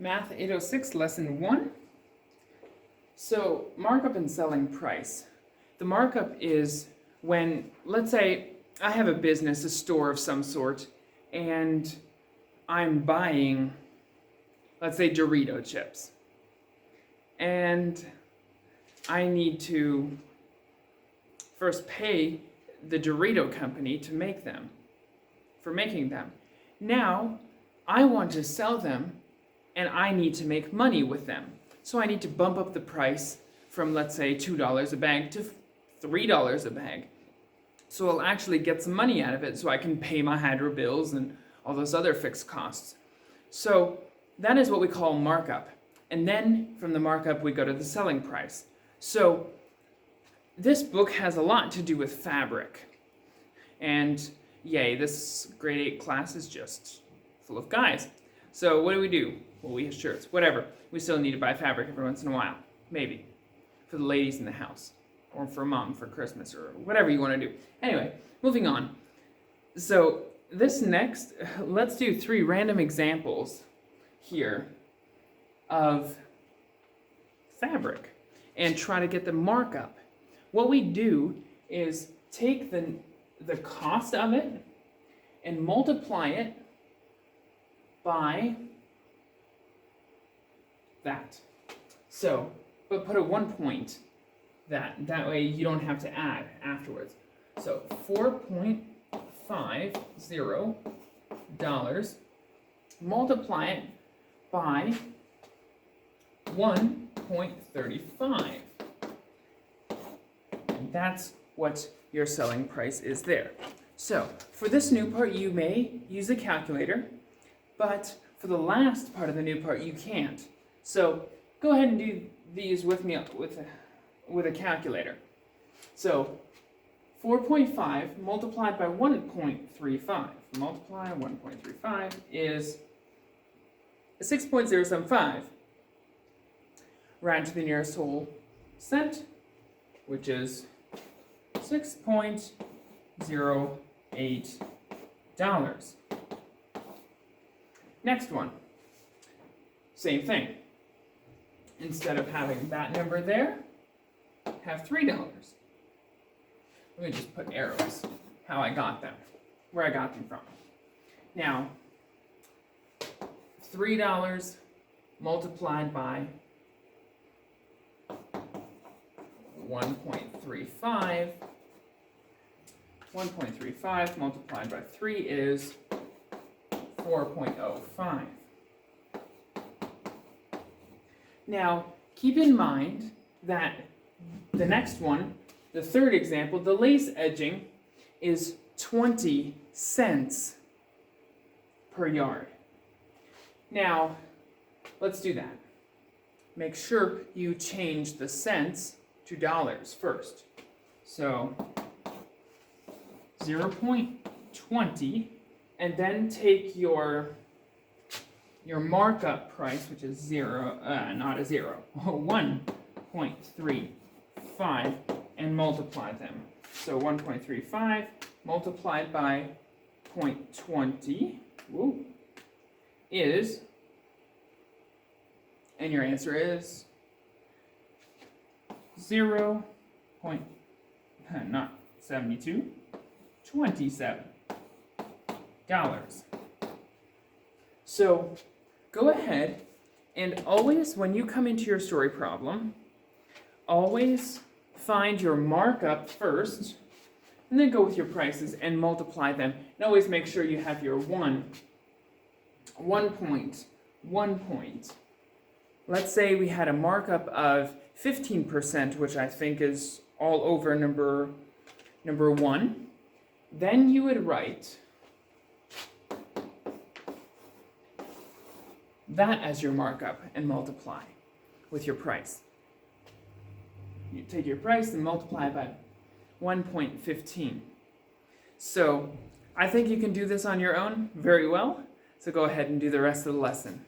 Math 806, Lesson 1. So, markup and selling price. The markup is when, let's say, I have a business, a store of some sort, and I'm buying, let's say, Dorito chips. And I need to first pay the Dorito company to make them, for making them. Now, I want to sell them, and I need to make money with them. So I need to bump up the price from, let's say, $2 a bag to $3 a bag. So I'll actually get some money out of it so I can pay my hydro bills and all those other fixed costs. So that is what we call markup. And then from the markup, we go to the selling price. So this book has a lot to do with fabric. And yay, this grade 8 class is just full of guys. So what do? Well, we have shirts, whatever. We still need to buy fabric every once in a while, maybe, for the ladies in the house, or for mom for Christmas, or whatever you want to do. Anyway, moving on. So this next, let's do 3 random examples here of fabric and try to get the markup. What we do is take the cost of it and multiply it by that. So, but put a 1 point that way you don't have to add afterwards. So $4.50 multiply it by 1.35. And that's what your selling price is there. So for this new part you may use a calculator, but for the last part of the new part you can't. So go ahead and do these with me with a calculator. So 4.5 multiplied by 1.35. Multiply 1.35 is 6.075. Round to the nearest whole cent, which is $6.08. Next one. Same thing. Instead of having that number there, have $3. Let me just put arrows, how I got them, where I got them from. Now, $3 multiplied by 1.35. 1.35 multiplied by 3 is 4.05. Now, keep in mind that the next one, the third example, the lace edging is 20 cents per yard. Now, let's do that. Make sure you change the cents to dollars first. So 0.20, and then take your markup price, which is 1.35, and multiply them. So 1.35 multiplied by 0.20 is, and your answer is 27 dollars. So go ahead and always, when you come into your story problem, always find your markup first, and then go with your prices and multiply them. And always make sure you have your one point. Let's say we had a markup of 15%, which I think is all over number 1. Then you would write that as your markup and multiply with your price. You take your price and multiply it by 1.15. So I think you can do this on your own very well. So go ahead and do the rest of the lesson.